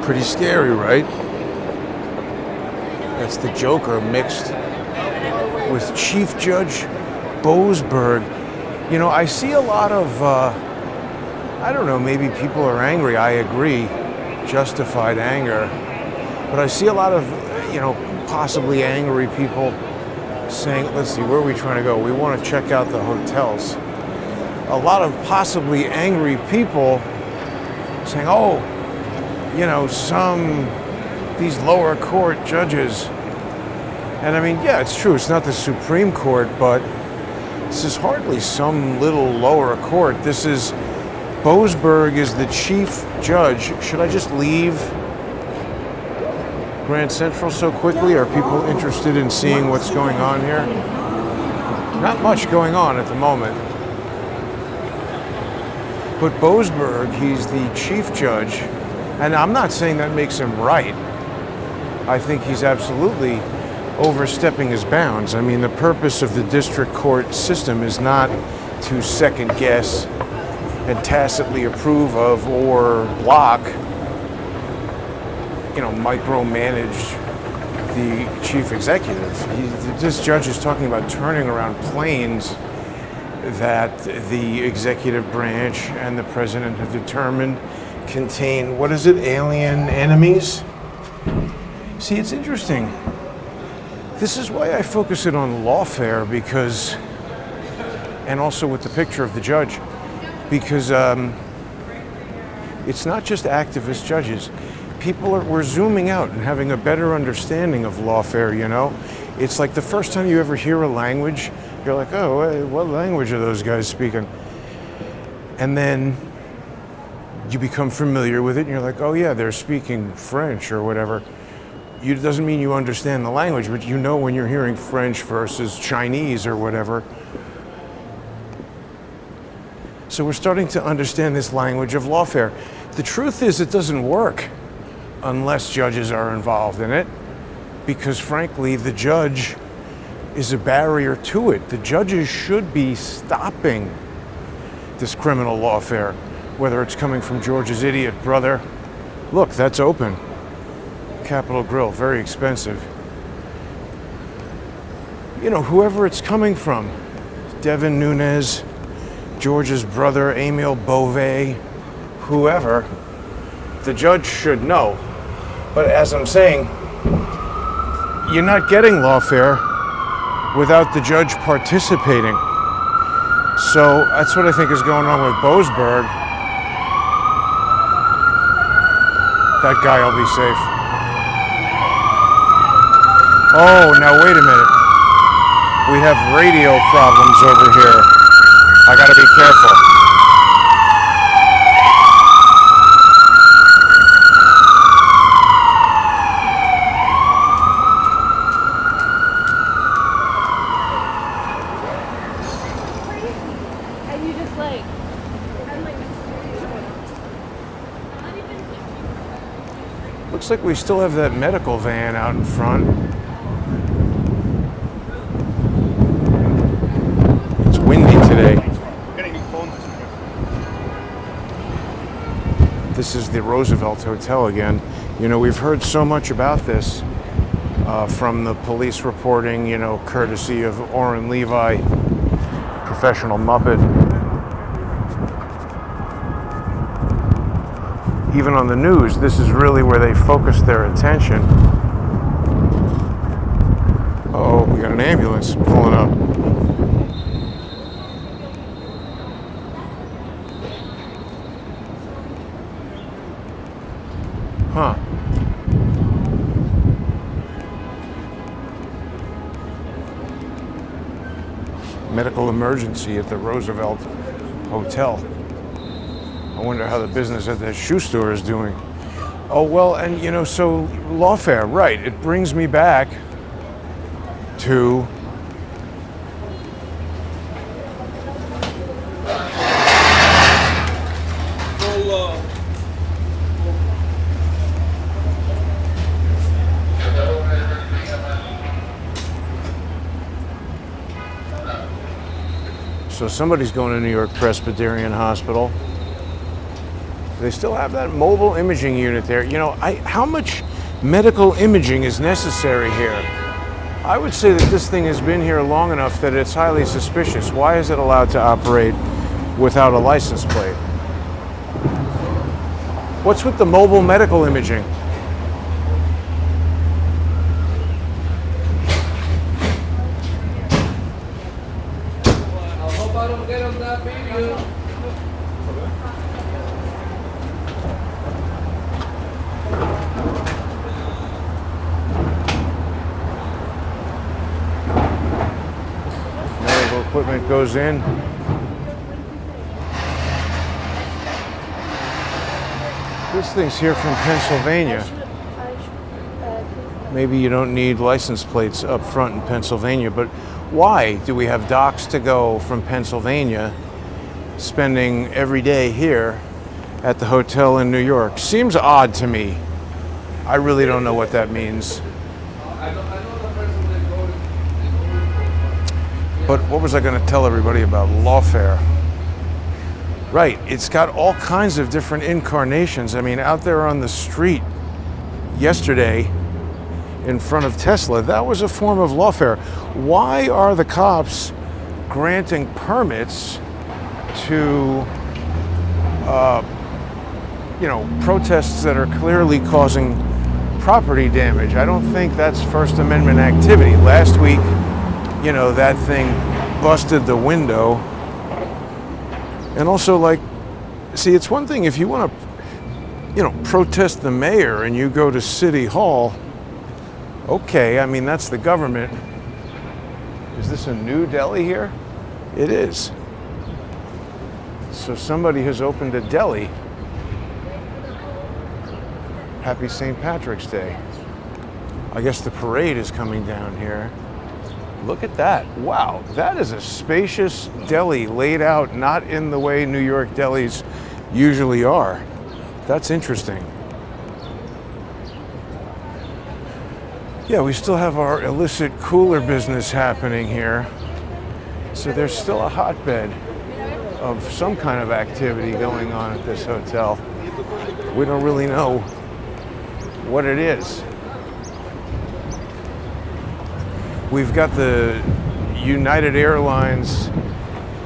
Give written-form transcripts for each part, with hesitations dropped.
Pretty scary, right? That's the Joker mixed with Chief Judge Boasberg. You know, I see a lot of, I don't know, maybe people are angry. I agree, justified anger. But I see a lot of, you know, possibly angry people saying, let's see, where are we trying to go? We want to check out the hotels. A lot of possibly angry people saying, oh, you know, these lower court judges. And I mean, yeah, it's true, it's not the Supreme Court, but this is hardly some little lower court. This is, Boasberg is the chief judge. Should I just leave Grand Central so quickly? Are people interested in seeing what's going on here? Not much going on at the moment. But Boasberg, he's the chief judge, and I'm not saying that makes him right. I think he's absolutely overstepping his bounds. I mean, the purpose of the district court system is not to second guess and tacitly approve of or block, you know, micromanage the chief executive. This judge is talking about turning around planes that the executive branch and the president have determined contain, what is it, alien enemies? See, it's interesting. This is why I focus it on Lawfare, because, and also with the picture of the judge, because it's not just activist judges. We're zooming out and having a better understanding of Lawfare, you know? It's like the first time you ever hear a language, you're like, oh, what language are those guys speaking? And then you become familiar with it and you're like, oh yeah, they're speaking French or whatever. It doesn't mean you understand the language, but you know when you're hearing French versus Chinese or whatever. So we're starting to understand this language of Lawfare. The truth is it doesn't work unless judges are involved in it, because frankly, the judge is a barrier to it. The judges should be stopping this criminal lawfare, whether it's coming from George's idiot brother. Look, that's open. Capitol Grill, very expensive. You know, whoever it's coming from, Devin Nunes, George's brother, Emile Beauvais, whoever, the judge should know. But as I'm saying, you're not getting lawfare without the judge participating. So that's what I think is going on with Boasberg. That guy will be safe. Oh, now wait a minute. We have radio problems over here. I gotta be careful. Looks like we still have that medical van out in front. It's windy today. This is the Roosevelt Hotel again. You know, we've heard so much about this from the police reporting, you know, courtesy of Orrin Levi, professional Muppet. Even on the news, this is really where they focus their attention. Uh-oh, we got an ambulance pulling up. Huh. Medical emergency at the Roosevelt Hotel. I wonder how the business at that shoe store is doing. Oh, well, and you know, so Lawfare, right. It brings me back to so somebody's going to New York Presbyterian Hospital. They still have that mobile imaging unit there. You know, how much medical imaging is necessary here? I would say that this thing has been here long enough that it's highly suspicious. Why is it allowed to operate without a license plate? What's with the mobile medical imaging? I hope I don't get on that video. Medical equipment goes in. This thing's here from Pennsylvania. Maybe you don't need license plates up front in Pennsylvania, but why do we have docs to go from Pennsylvania spending every day here at the hotel in New York? Seems odd to me. I really don't know what that means. But what was I going to tell everybody about Lawfare? Right, it's got all kinds of different incarnations. I mean, out there on the street yesterday in front of Tesla, that was a form of lawfare. Why are the cops granting permits to, protests that are clearly causing property damage? I don't think that's First Amendment activity. Last week, that thing busted the window. And also, it's one thing if you want to, protest the mayor and you go to City Hall. Okay, I mean, that's the government. Is this a new deli here? It is. So somebody has opened a deli. Happy St. Patrick's Day. I guess the parade is coming down here. Look at that. Wow, that is a spacious deli laid out not in the way New York delis usually are. That's interesting. Yeah, we still have our illicit cooler business happening here. So there's still a hotbed of some kind of activity going on at this hotel. We don't really know what it is. We've got the United Airlines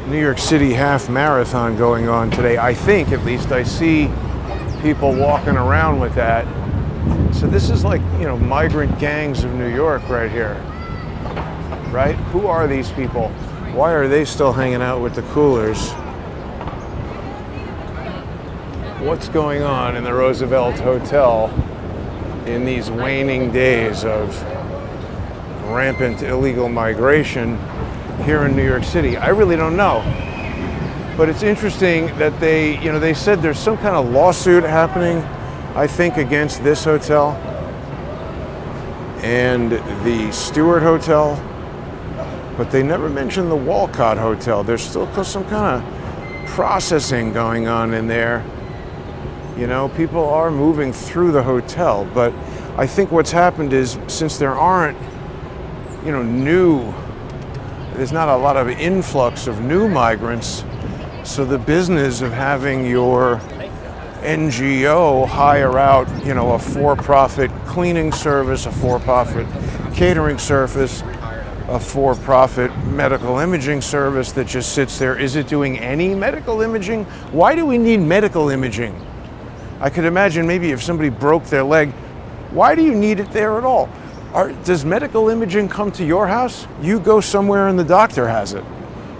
New York City half marathon going on today. I think, at least, I see people walking around with that. So this is like, migrant gangs of New York right here, right? Who are these people? Why are they still hanging out with the coolers? What's going on in the Roosevelt Hotel in these waning days of rampant illegal migration here in New York City? I really don't know. But it's interesting that they said there's some kind of lawsuit happening, I think, against this hotel and the Stewart Hotel, but they never mentioned the Walcott Hotel. There's still some kind of processing going on in there. People are moving through the hotel, but I think what's happened is, since there aren't there's not a lot of influx of new migrants, so the business of having your NGO hire out, a for-profit cleaning service, a for-profit catering service, a for-profit medical imaging service that just sits there. Is it doing any medical imaging? Why do we need medical imaging? I could imagine maybe if somebody broke their leg, why do you need it there at all? Does medical imaging come to your house? You go somewhere and the doctor has it.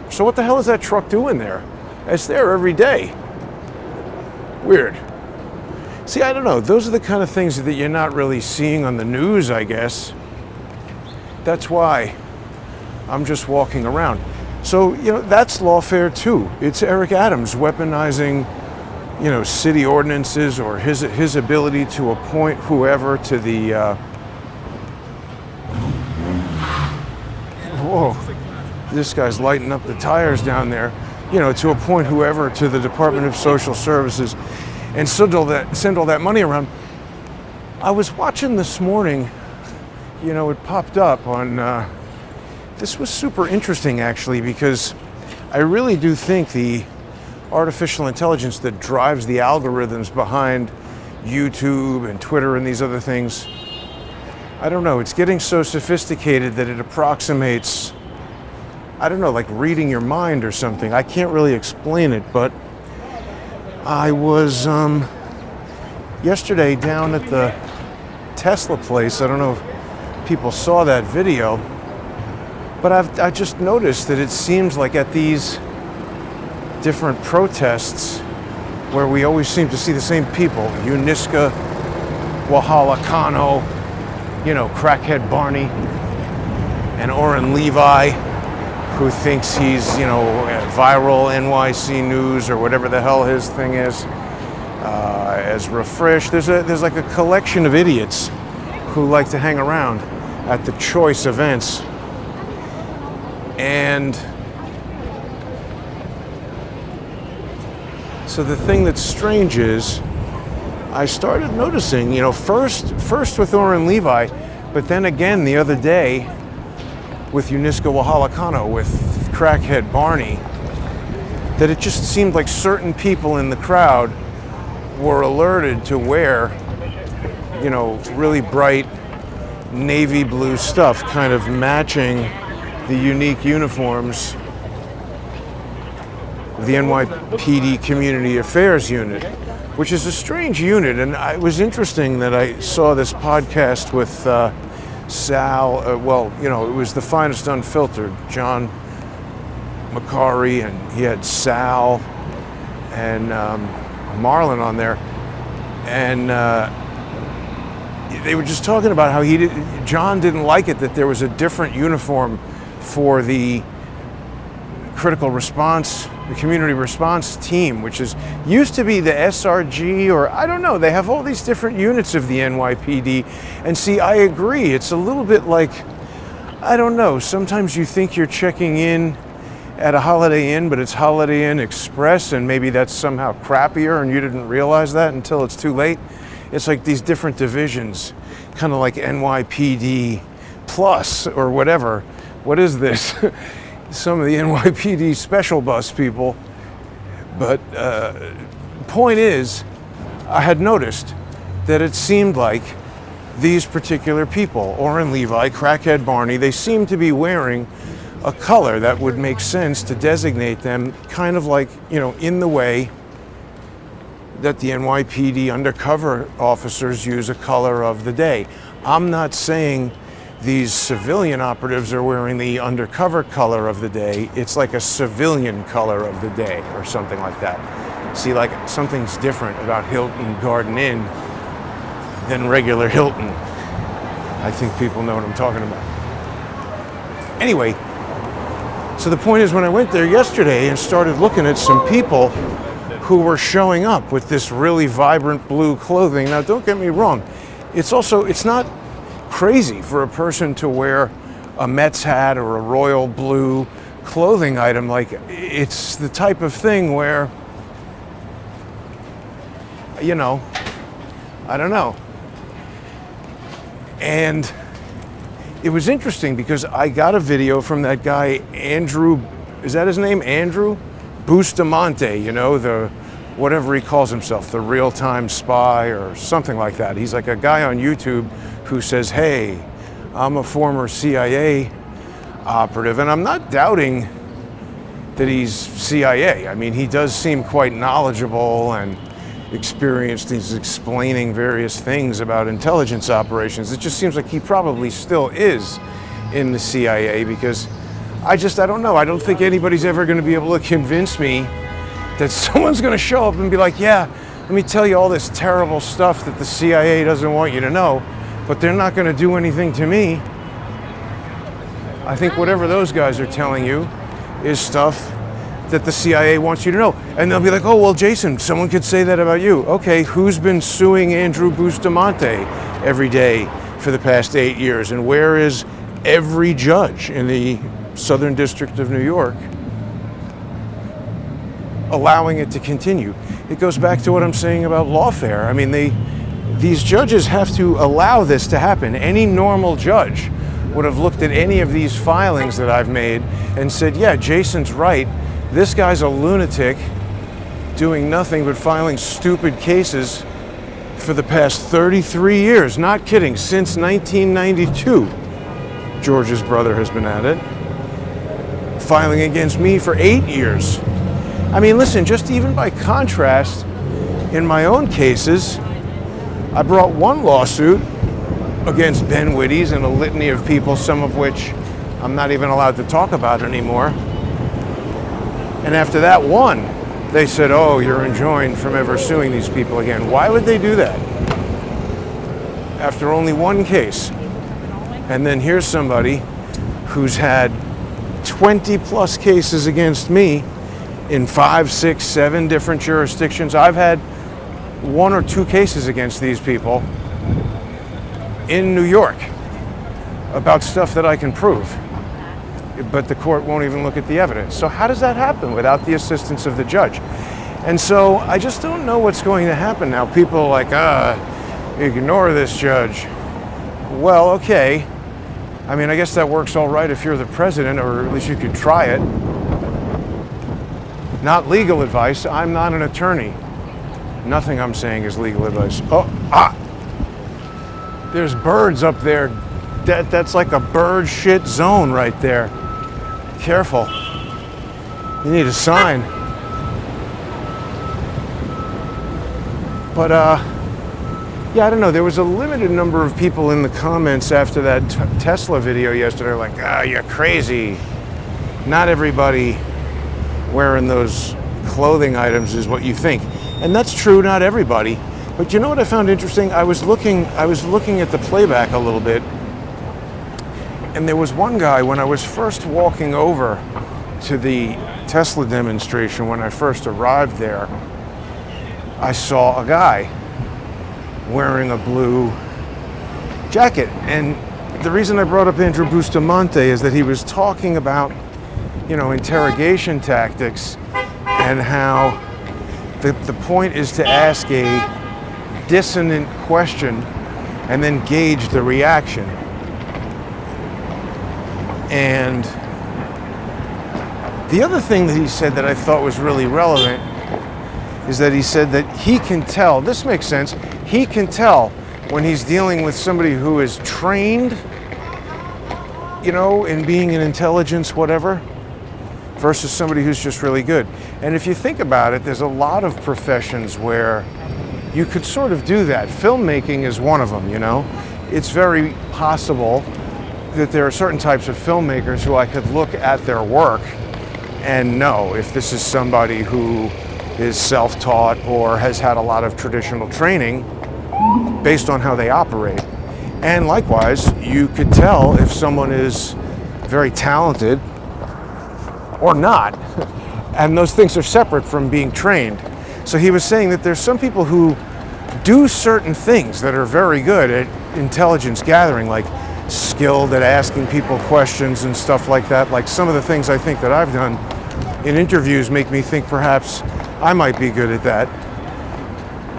So what the hell is that truck doing there? It's there every day. Weird. See, I don't know. Those are the kind of things that you're not really seeing on the news, I guess. That's why I'm just walking around. So, that's lawfare too. It's Eric Adams weaponizing, city ordinances or his ability to appoint whoever to the whoa, this guy's lighting up the tires down there, to appoint whoever to the Department of Social Services and send all that money around. I was watching this morning, it popped up on, this was super interesting actually, because I really do think the artificial intelligence that drives the algorithms behind YouTube and Twitter and these other things. I don't know, it's getting so sophisticated that it approximates, I don't know, like reading your mind or something. I can't really explain it, but I was yesterday down at the Tesla place. I don't know if people saw that video, but I just noticed that it seems like at these different protests where we always seem to see the same people, Uniska, Wahala Kano, you know, crackhead Barney, and Oren Levi, who thinks he's, you know, viral NYC news or whatever the hell his thing is, Ezra Frisch. There's like a collection of idiots who like to hang around at the choice events. And so the thing that's strange is, I started noticing, you know, first with Oren Levi, but then again the other day with Uniska Wahala Kano, with crackhead Barney, that it just seemed like certain people in the crowd were alerted to wear, you know, really bright navy blue stuff, kind of matching the unique uniforms of the NYPD Community Affairs Unit, which is a strange unit. And it was interesting that I saw this podcast with Sal, well, you know, it was The Finest Unfiltered, John Macari, and he had Sal and Marlon on there. And they were just talking about how John didn't like it that there was a different uniform for the critical response, the community response team, which used to be the SRG, or I don't know, they have all these different units of the NYPD. And see, I agree, it's a little bit like, I don't know, sometimes you think you're checking in at a Holiday Inn, but it's Holiday Inn Express, and maybe that's somehow crappier and you didn't realize that until it's too late. It's like these different divisions, kind of like NYPD Plus or whatever. What is this? Some of the NYPD special bus people. But point is, I had noticed that it seemed like these particular people, Oren Levi, crackhead Barney, they seemed to be wearing a color that would make sense to designate them kind of like, you know, in the way that the NYPD undercover officers use a color of the day. I'm not saying these civilian operatives are wearing the undercover color of the day. It's like a civilian color of the day or something like that. See, like something's different about Hilton Garden Inn than regular Hilton. I think people know what I'm talking about. Anyway, so the point is, when I went there yesterday and started looking at some people who were showing up with this really vibrant blue clothing. Now, don't get me wrong. It's not crazy for a person to wear a Mets hat or a royal blue clothing item. Like, it's the type of thing where, you know, I don't know. And it was interesting because I got a video from that guy, Andrew, is that his name? Andrew Bustamante, you know, the whatever he calls himself, the real-time spy or something like that. He's like a guy on YouTube who says, hey, I'm a former CIA operative, and I'm not doubting that he's CIA. I mean, he does seem quite knowledgeable and experienced. He's explaining various things about intelligence operations. It just seems like he probably still is in the CIA, because I don't know. I don't think anybody's ever going to be able to convince me that someone's going to show up and be like, yeah, let me tell you all this terrible stuff that the CIA doesn't want you to know, but they're not going to do anything to me. I think whatever those guys are telling you is stuff that the CIA wants you to know. And they'll be like, oh, well, Jason, someone could say that about you. Okay, who's been suing Andrew Bustamante every day for the past 8 years? And where is every judge in the Southern District of New York allowing it to continue? It goes back to what I'm saying about lawfare. I mean, these judges have to allow this to happen. Any normal judge would have looked at any of these filings that I've made and said, yeah, Jason's right. This guy's a lunatic. doing nothing but filing stupid cases for the past 33 years. Not kidding, since 1992, George's brother has been at it, filing against me for 8 years. I mean, listen, just even by contrast, in my own cases, I brought one lawsuit against Ben Wittes and a litany of people, some of which I'm not even allowed to talk about anymore. And after that one, they said, oh, you're enjoined from ever suing these people again. Why would they do that? After only one case. And then here's somebody who's had 20 plus cases against me in 5, 6, 7 different jurisdictions. I've had 1 or 2 cases against these people in New York about stuff that I can prove, but the court won't even look at the evidence. So how does that happen without the assistance of the judge? And so I just don't know what's going to happen now. People are like, ignore this judge. Well, okay. I mean, I guess that works all right if you're the president, or at least you could try it. Not legal advice. I'm not an attorney. Nothing I'm saying is legal advice. There's birds up there. That's like a bird shit zone right there. Careful. You need a sign. But, yeah, I don't know. There was a limited number of people in the comments after that Tesla video yesterday like, you're crazy. Not everybody wearing those clothing items is what you think. And that's true, not everybody. But you know what I found interesting? I was looking at the playback a little bit, and there was one guy when I was first walking over to the Tesla demonstration, when I first arrived there, I saw a guy wearing a blue jacket. And the reason I brought up Andrew Bustamante is that he was talking about, interrogation tactics, and how the point is to ask a dissonant question and then gauge the reaction. And the other thing that he said that I thought was really relevant is that he said that he can tell, this makes sense, he can tell when he's dealing with somebody who is trained, in being an intelligence whatever, versus somebody who's just really good. And if you think about it, there's a lot of professions where you could sort of do that. Filmmaking is one of them, It's very possible that there are certain types of filmmakers who I could look at their work and know if this is somebody who is self-taught or has had a lot of traditional training based on how they operate. And likewise, you could tell if someone is very talented or not. And those things are separate from being trained. So he was saying that there's some people who do certain things that are very good at intelligence gathering, like skilled at asking people questions and stuff like that. Like some of the things I think that I've done in interviews make me think perhaps I might be good at that.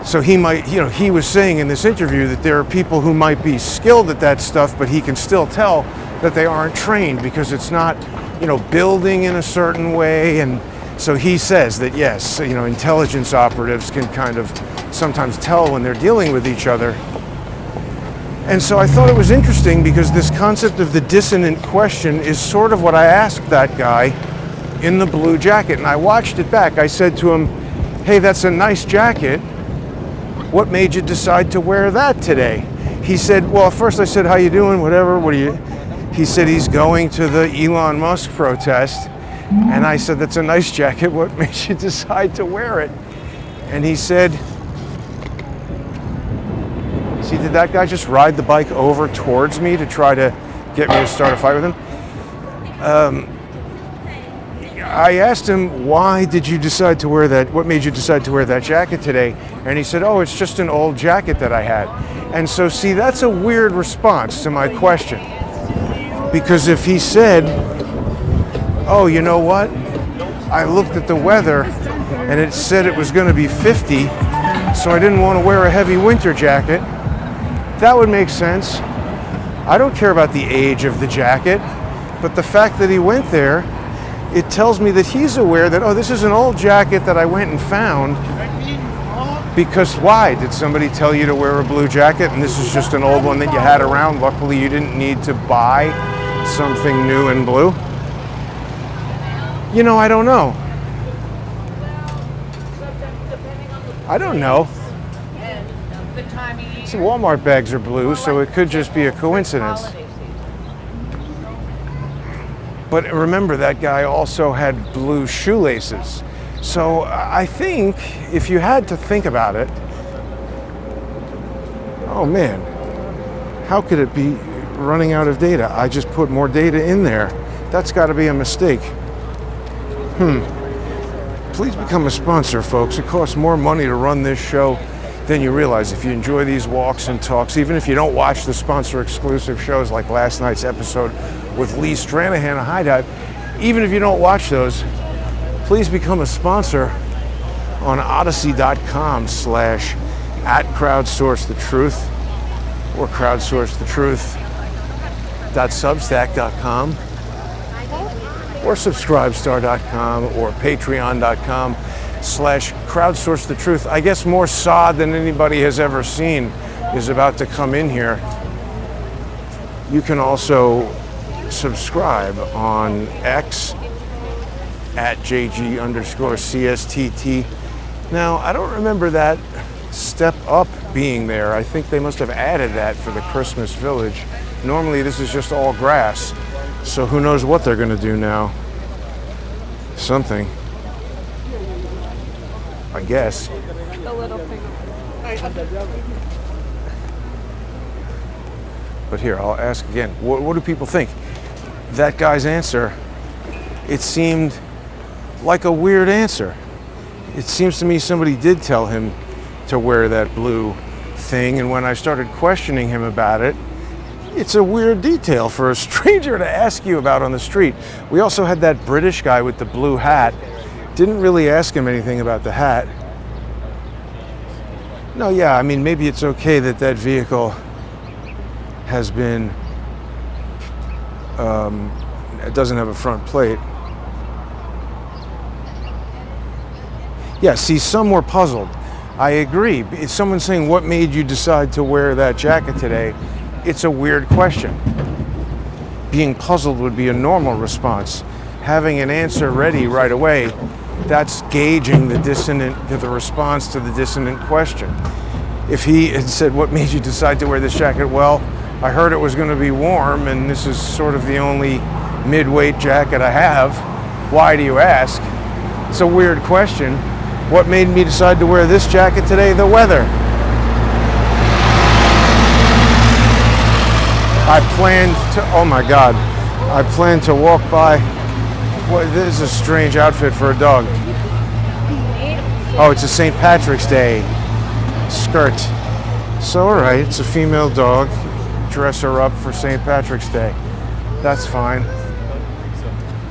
So he might, he was saying in this interview that there are people who might be skilled at that stuff, but he can still tell that they aren't trained because it's not, building in a certain way. And so he says that yes, intelligence operatives can kind of sometimes tell when they're dealing with each other. And so I thought it was interesting because this concept of the dissonant question is sort of what I asked that guy in the blue jacket. And I watched it back. I said to him, hey, that's a nice jacket. What made you decide to wear that today? He said, well, first I said, how you doing? Whatever, he said he's going to the Elon Musk protest. And I said, that's a nice jacket. What made you decide to wear it? And he said, see, did that guy just ride the bike over towards me to try to get me to start a fight with him? I asked him, why did you decide to wear that? What made you decide to wear that jacket today? And he said, oh, it's just an old jacket that I had. And so, see, that's a weird response to my question. Because if he said, oh, you know what? I looked at the weather and it said it was going to be 50, so I didn't want to wear a heavy winter jacket. That would make sense. I don't care about the age of the jacket, but the fact that he went there it tells me that he's aware that, oh, this is an old jacket that I went and found. Because why? Did somebody tell you to wear a blue jacket and this is just an old one that you had around? Luckily, you didn't need to buy something new in blue. You know, I don't know. I don't know. See, Walmart bags are blue, so it could just be a coincidence. But remember, that guy also had blue shoelaces. So I think if you had to think about it, oh man, how could it be running out of data? I just put more data in there. That's got to be a mistake. Please become a sponsor, folks. It costs more money to run this show than you realize. If you enjoy these walks and talks, even if you don't watch the sponsor-exclusive shows like last night's episode with Lee Stranahan of High Dive, even if you don't watch those, please become a sponsor on odyssey.com/@crowdsourcethetruth or crowdsourcethetruth.substack.com or subscribestar.com or patreon.com/crowdsourcethetruth. I guess more sod than anybody has ever seen is about to come in here. You can also subscribe on X @JG_CSTT. Now, I don't remember that step up being there. I think they must have added that for the Christmas Village. Normally this is just all grass, so who knows what they're going to do now. Something, I guess. The little finger. But here, I'll ask again. What do people think? That guy's answer, it seemed like a weird answer. It seems to me somebody did tell him to wear that blue thing, and when I started questioning him about it, it's a weird detail for a stranger to ask you about on the street. We also had that British guy with the blue hat. Didn't really ask him anything about the hat. No, yeah, I mean, maybe it's okay that that vehicle has been, it doesn't have a front plate. Yeah, see, some were puzzled. I agree. If someone's saying, what made you decide to wear that jacket today? It's a weird question. Being puzzled would be a normal response. Having an answer ready right away, that's gauging the response to the dissonant question. If he had said, what made you decide to wear this jacket? Well, I heard it was going to be warm and this is sort of the only mid-weight jacket I have. Why do you ask? It's a weird question. What made me decide to wear this jacket today? The weather. I planned to, oh my God, I planned to walk by, this is a strange outfit for a dog. Oh, it's a St. Patrick's Day skirt. So, all right, it's a female dog. Dress her up for St. Patrick's Day. That's fine.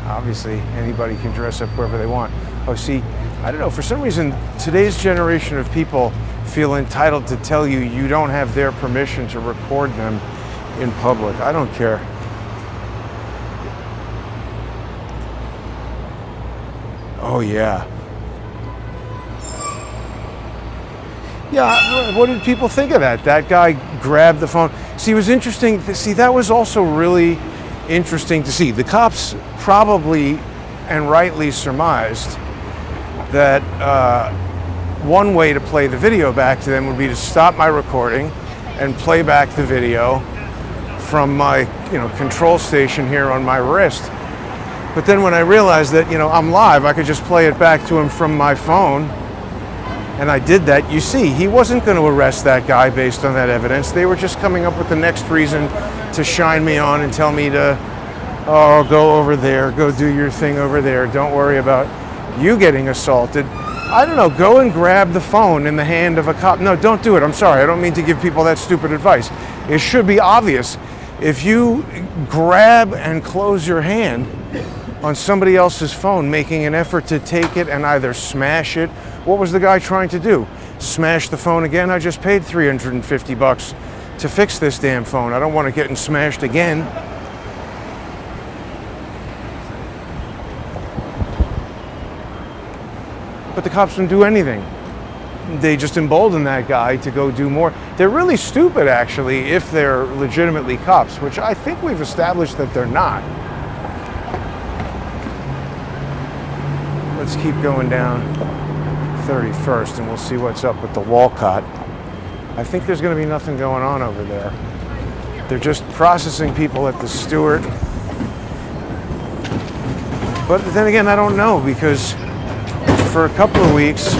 Obviously, anybody can dress up whoever they want. Oh, see, I don't know, for some reason, today's generation of people feel entitled to tell you you don't have their permission to record them in public. I don't care. Oh, yeah. Yeah, what did people think of that? That guy grabbed the phone. See, it was interesting. See, that was also really interesting to see. The cops probably and rightly surmised that one way to play the video back to them would be to stop my recording and play back the video from my, control station here on my wrist. But then when I realized that, I'm live, I could just play it back to him from my phone. And I did that. You see, he wasn't going to arrest that guy based on that evidence. They were just coming up with the next reason to shine me on and tell me to, oh, go over there, go do your thing over there. Don't worry about you getting assaulted. I don't know, go and grab the phone in the hand of a cop. No, don't do it. I'm sorry. I don't mean to give people that stupid advice. It should be obvious. If you grab and close your hand on somebody else's phone, making an effort to take it and either smash it, what was the guy trying to do? Smash the phone again? I just paid $350 to fix this damn phone. I don't want it getting smashed again. but the cops don't do anything. They just embolden that guy to go do more. They're really stupid, actually, if they're legitimately cops, which I think we've established that they're not. Let's keep going down 31st and we'll see what's up with the Walcott. I think there's going to be nothing going on over there. They're just processing people at the Stewart. But then again, I don't know, because for a couple of weeks,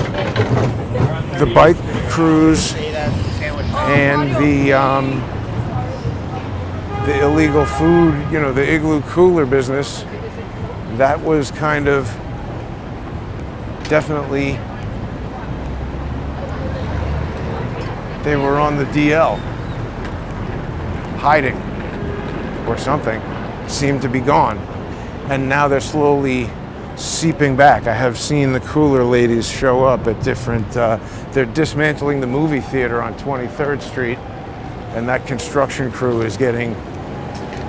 the bike cruise and the illegal food, the igloo cooler business, that was kind of definitely, they were on the DL, hiding or something, seemed to be gone. And now they're slowly seeping back. I have seen the cooler ladies show up at different, they're dismantling the movie theater on 23rd Street, and that construction crew is getting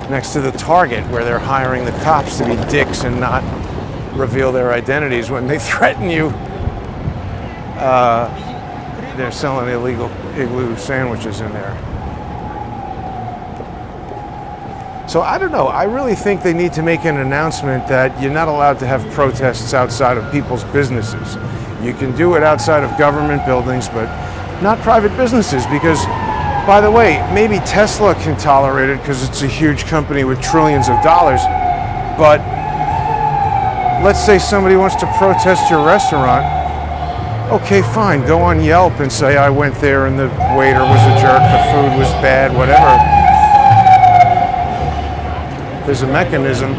next to the Target, where they're hiring the cops to be dicks and not reveal their identities when they threaten you. They're selling illegal igloo sandwiches in there. So I don't know, I really think they need to make an announcement that you're not allowed to have protests outside of people's businesses. You can do it outside of government buildings, but not private businesses, because, by the way, maybe Tesla can tolerate it because it's a huge company with trillions of dollars, but let's say somebody wants to protest your restaurant. Okay, fine, go on Yelp and say I went there and the waiter was a jerk, the food was bad, whatever. There's a mechanism.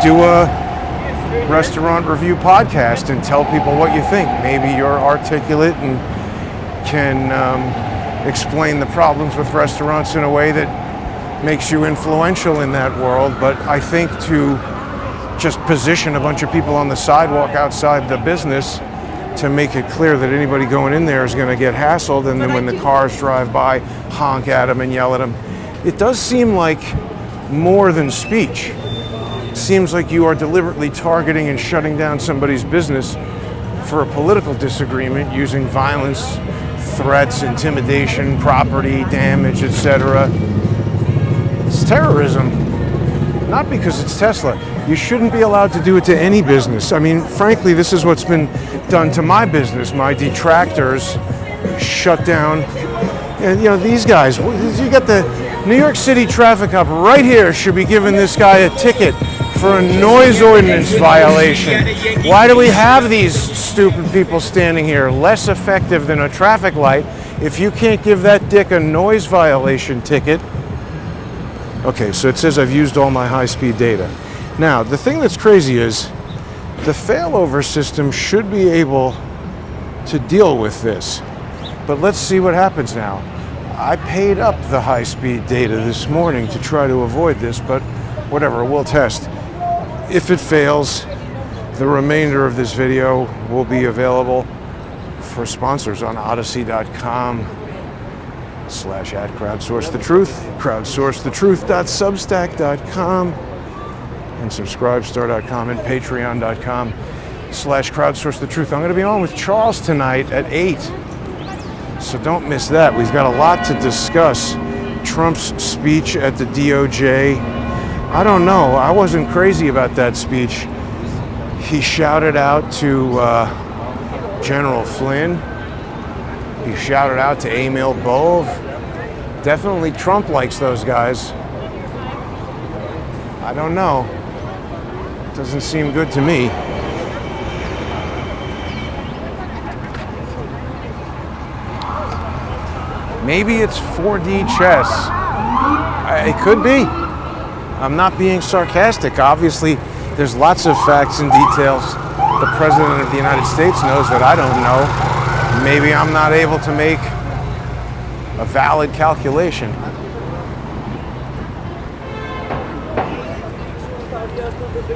Do a restaurant review podcast and tell people what you think. Maybe you're articulate and can explain the problems with restaurants in a way that makes you influential in that world. But I think to just position a bunch of people on the sidewalk outside the business to make it clear that anybody going in there is going to get hassled, and then when the cars drive by, honk at them and yell at them. It does seem like more than speech. It seems like you are deliberately targeting and shutting down somebody's business for a political disagreement using violence, threats, intimidation, property damage, etc. It's terrorism, not because it's Tesla. You shouldn't be allowed to do it to any business. I mean, frankly, this is what's been done to my business. My detractors shut down. And these guys, you got the New York City traffic cop right here should be giving this guy a ticket for a noise ordinance violation. Why do we have these stupid people standing here? Less effective than a traffic light. If you can't give that dick a noise violation ticket. Okay, so it says I've used all my high-speed data. Now, the thing that's crazy is the failover system should be able to deal with this. But let's see what happens now. I paid up the high-speed data this morning to try to avoid this, but whatever, we'll test. If it fails, the remainder of this video will be available for sponsors on odyssey.com/@crowdsourcethetruth, crowdsourcethetruth.substack.com, and subscribestar.com and patreon.com/crowdsourcethetruth. I'm going to be on with Charles tonight at 8. So don't miss that. We've got a lot to discuss. Trump's speech at the DOJ. I don't know. I wasn't crazy about that speech. He shouted out to General Flynn. He shouted out to Emil Bove. Definitely Trump likes those guys. I don't know. Doesn't seem good to me. Maybe it's 4D chess. It could be. I'm not being sarcastic. Obviously, there's lots of facts and details the President of the United States knows that I don't know. Maybe I'm not able to make a valid calculation.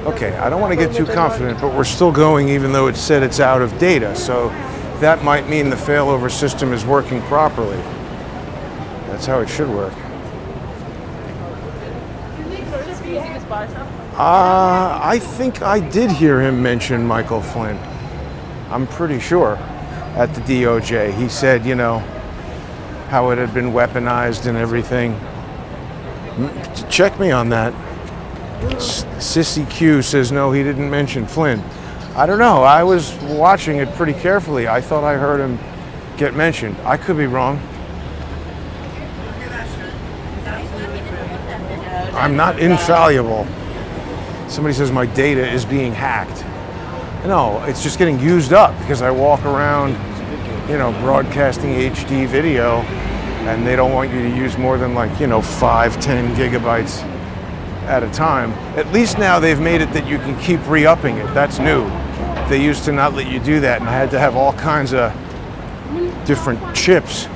Okay, I don't want to get too confident, but we're still going even though it said it's out of data. So that might mean the failover system is working properly. That's how it should work. I think I did hear him mention Michael Flynn. I'm pretty sure at the DOJ. He said, you know, how it had been weaponized and everything. Check me on that. Sissy Q says, no, he didn't mention Flynn. I don't know. I was watching it pretty carefully. I thought I heard him get mentioned. I could be wrong. I'm not infallible. Somebody says my data is being hacked. No, it's just getting used up because I walk around, you know, broadcasting HD video, and they don't want you to use more than, like, you know, 5-10 gigabytes at a time. At least now they've made it that you can keep re-upping it. That's new. They used to not let you do that, and I had to have all kinds of different chips,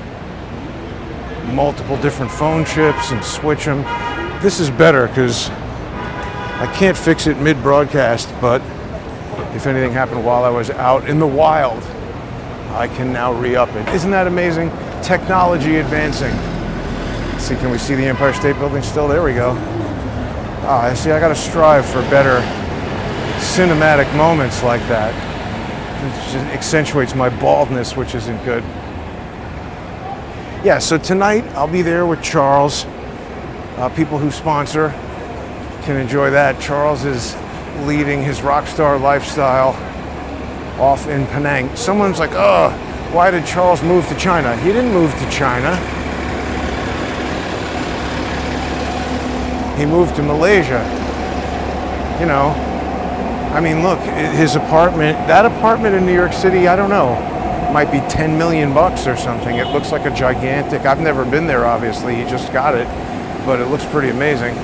multiple different phone chips, and switch them. This is better because I can't fix it mid-broadcast, but if anything happened while I was out in the wild, I can now re-up it. Isn't that amazing? Technology advancing. Let's see, can we see the Empire State Building still? There we go. I see, I gotta strive for better cinematic moments like that. It just accentuates my baldness, which isn't good. Yeah, so tonight I'll be there with Charles. People who sponsor can enjoy that. Charles is leading his rock star lifestyle off in Penang. Someone's like, oh, why did Charles move to China? He didn't move to China. He moved to Malaysia. You know, I mean, look, his apartment, that apartment in New York City, I don't know, might be 10 million bucks or something. It looks like a gigantic, I've never been there, obviously, he just got it, but it looks pretty amazing.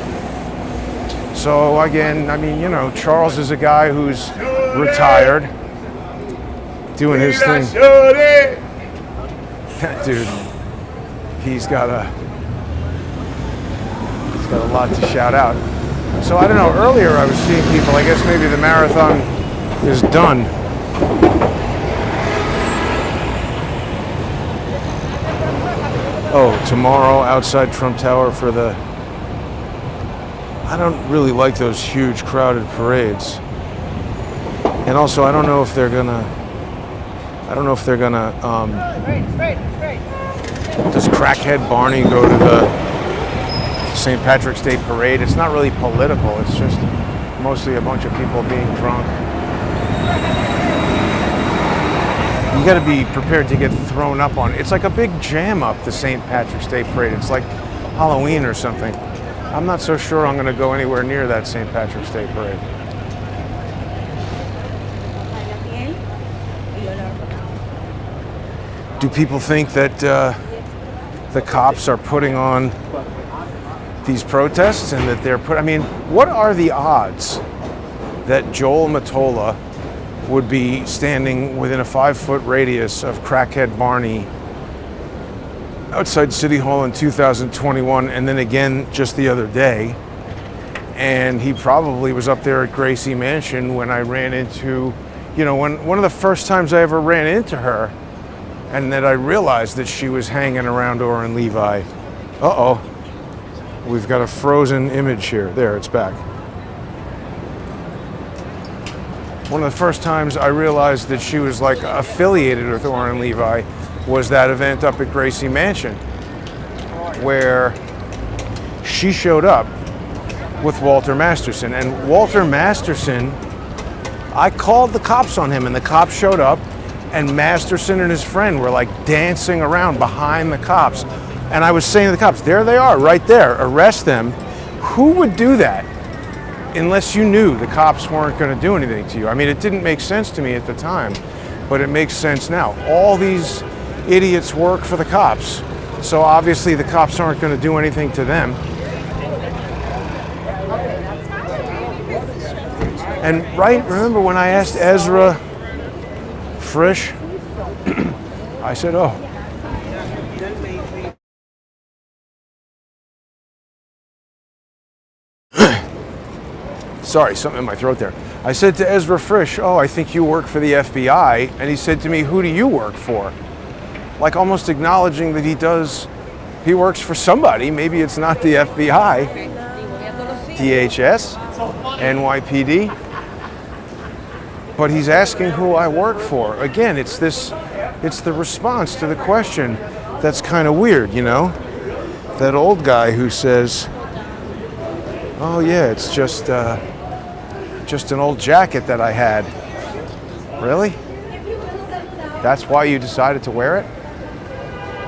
So again, I mean, you know, Charles is a guy who's retired, doing his thing. That dude, he's got a lot to shout out. So I don't know, earlier I was seeing people, I guess maybe the marathon is done. Oh, tomorrow outside Trump Tower for the... I don't really like those huge crowded parades. And also, I don't know if they're gonna... Does crackhead Barney go to the St. Patrick's Day parade? It's not really political, it's just mostly a bunch of people being drunk. You gotta be prepared to get thrown up on. It's like a big jam up, the St. Patrick's Day parade. It's like Halloween or something. I'm not so sure I'm gonna go anywhere near that St. Patrick's Day parade. Do people think that the cops are putting on these protests and that they're I mean, what are the odds that Joel Matola would be standing within a 5-foot radius of crackhead Barney outside City Hall in 2021 and then again just the other day? And he probably was up there at Gracie Mansion when I ran into, you know, one of the first times I ever ran into her, and that I realized that she was hanging around Oren Levi. Uh-oh. We've got a frozen image here. There, it's back. One of the first times I realized that she was like affiliated with Oren Levi was that event up at Gracie Mansion, where she showed up with Walter Masterson. And Walter Masterson, I called the cops on him, and the cops showed up, and Masterson and his friend were like dancing around behind the cops. And I was saying to the cops, there they are, right there, arrest them. Who would do that unless you knew the cops weren't going to do anything to you? I mean, it didn't make sense to me at the time, but it makes sense now. All these idiots work for the cops, so obviously the cops aren't going to do anything to them. And right, remember when I asked Ezra Frisch, I said, oh, sorry, something in my throat there. I said to Ezra Frisch, oh, I think you work for the FBI. And he said to me, who do you work for? Like almost acknowledging that he works for somebody. Maybe it's not the FBI. DHS, NYPD, but he's asking who I work for. Again, it's the response to the question that's kind of weird, you know? That old guy who says, oh yeah, it's just an old jacket that I had. Really? That's why you decided to wear it?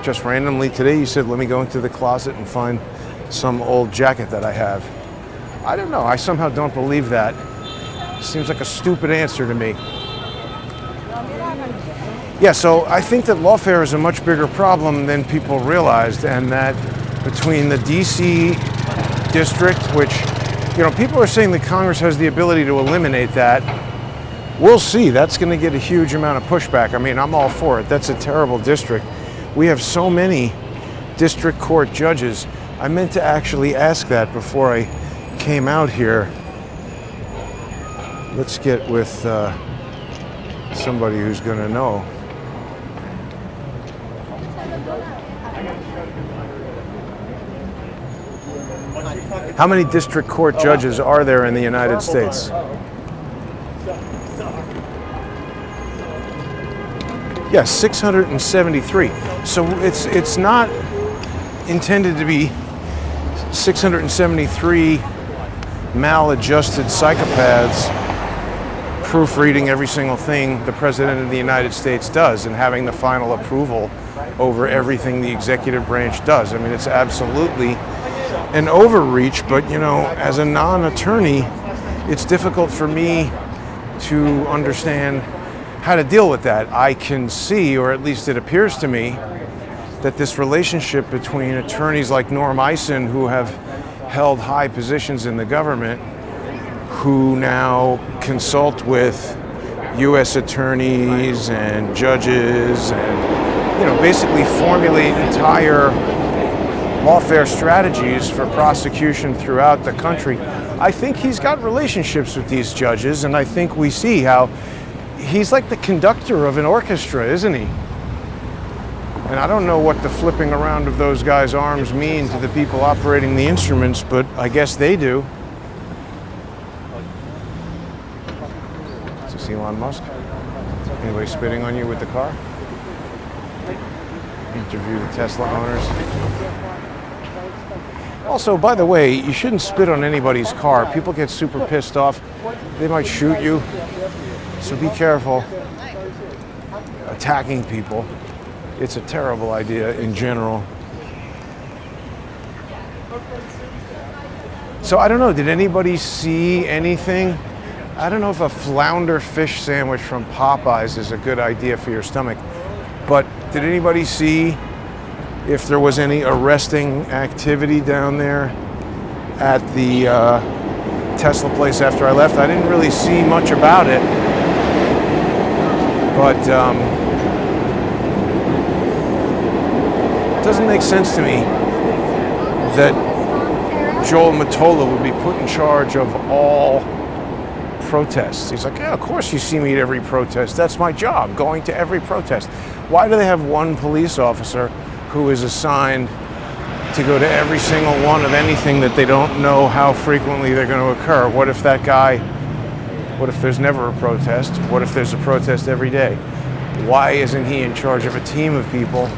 Just randomly today you said, let me go into the closet and find some old jacket that I have. I don't know, I somehow don't believe that. Seems like a stupid answer to me. Yeah, so I think that lawfare is a much bigger problem than people realized, and that between the DC district, which, you know, people are saying that Congress has the ability to eliminate that. We'll see. That's going to get a huge amount of pushback. I mean, I'm all for it. That's a terrible district. We have so many district court judges. I meant to actually ask that before I came out here. Let's get with somebody who's going to know. How many district court judges are there in the United States? Yes, 673. So it's not intended to be 673 maladjusted psychopaths proofreading every single thing the President of the United States does and having the final approval over everything the executive branch does. I mean, it's absolutely an overreach, but, you know, as a non-attorney, it's difficult for me to understand how to deal with that. I can see, or at least it appears to me, that this relationship between attorneys like Norm Eisen, who have held high positions in the government, who now consult with U.S. attorneys and judges and, you know, basically formulate entire lawfare strategies for prosecution throughout the country. I think he's got relationships with these judges, and I think we see how he's like the conductor of an orchestra, isn't he? And I don't know what the flipping around of those guys' arms mean to the people operating the instruments, but I guess they do. Is this Elon Musk? Anybody spitting on you with the car? Interview the Tesla owners. Also, by the way, you shouldn't spit on anybody's car. People get super pissed off. They might shoot you. So be careful attacking people. It's a terrible idea in general. So I don't know, did anybody see anything? I don't know if a flounder fish sandwich from Popeyes is a good idea for your stomach, but did anybody see if there was any arresting activity down there at the Tesla place after I left? I didn't really see much about it, but it doesn't make sense to me that Joel Mottola would be put in charge of all protests. He's like, yeah, of course you see me at every protest. That's my job, going to every protest. Why do they have one police officer who is assigned to go to every single one of anything that they don't know how frequently they're going to occur? What if that guy, what if there's never a protest? What if there's a protest every day? Why isn't he in charge of a team of people?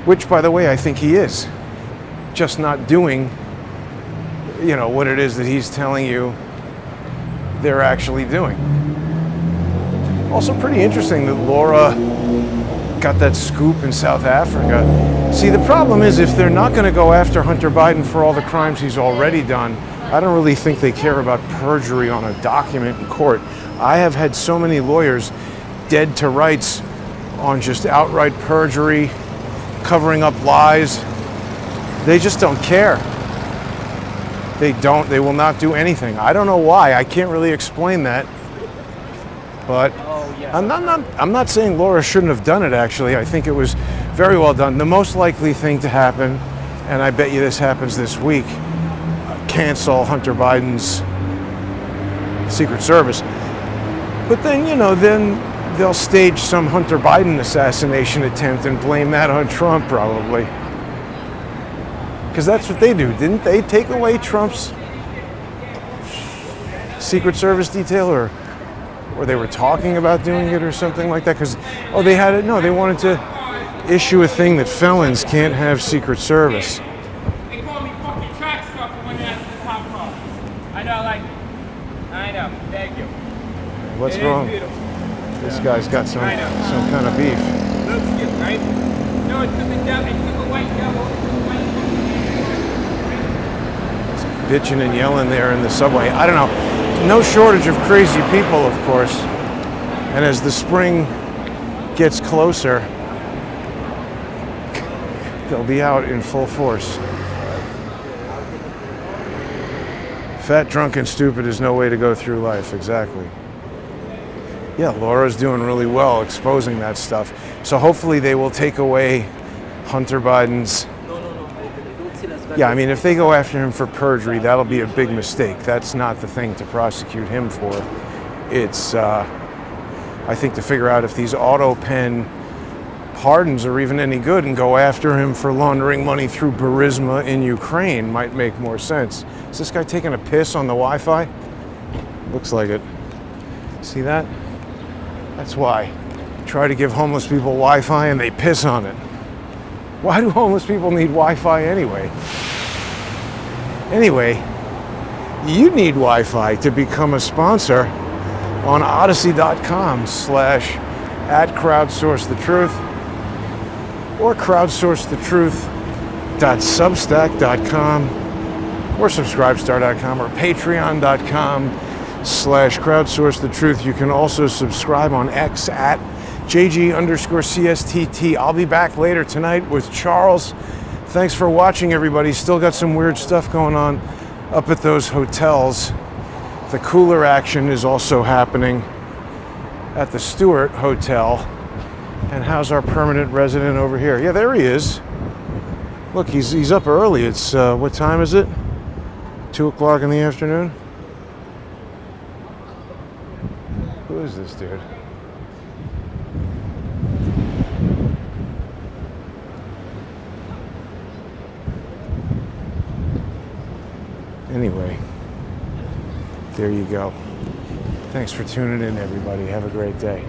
Which, by the way, I think he is. Just not doing, you know, what it is that he's telling you they're actually doing. Also pretty interesting that Laura got that scoop in South Africa. See, the problem is if they're not going to go after Hunter Biden for all the crimes he's already done, I don't really think they care about perjury on a document in court. I have had so many lawyers dead to rights on just outright perjury, covering up lies. They just don't care. They will not do anything. I don't know why. I can't really explain that. But I'm not saying Laura shouldn't have done it, actually. I think it was very well done. The most likely thing to happen, and I bet you this happens this week, cancel Hunter Biden's Secret Service. But then, you know, then they'll stage some Hunter Biden assassination attempt and blame that on Trump, probably. Because that's what they do. Didn't they take away Trump's Secret Service detail, or they were talking about doing it or something like that? Because, oh, they had it. No, they wanted to issue a thing that felons can't have Secret Service. They call me fucking track stuff when they're at the top car. I know, thank you. What's It wrong? is beautiful. This guy's got some kind of beef. Looks good, right? No, it took a devil, it took a white devil, it took a white Bitching and yelling there in the subway. I don't know. No shortage of crazy people, of course. And as the spring gets closer, they'll be out in full force. Fat, drunk, and stupid is no way to go through life. Exactly. Yeah, Laura's doing really well exposing that stuff. So hopefully they will take away Hunter Biden's. Yeah, I mean, if they go after him for perjury, that'll be a big mistake. That's not the thing to prosecute him for. It's, I think, to figure out if these auto pen pardons are even any good and go after him for laundering money through Burisma in Ukraine might make more sense. Is this guy taking a piss on the Wi-Fi? Looks like it. See that? That's why. Try to give homeless people Wi-Fi and they piss on it. Why do homeless people need Wi-Fi anyway? Anyway, you need Wi-Fi to become a sponsor on odyssey.com/@crowdsourcethetruth or crowdsourcethetruth.substack.com or subscribestar.com or patreon.com/crowdsourcethetruth. You can also subscribe on X at JG_CSTT. I'll be back later tonight with Charles. Thanks for watching, everybody. Still got some weird stuff going on up at those hotels. The cooler action is also happening at the Stewart Hotel. And how's our permanent resident over here? Yeah, there he is. Look, he's up early. It's, what time is it? 2 o'clock in the afternoon? Who is this dude? Anyway, there you go. Thanks for tuning in, everybody. Have a great day.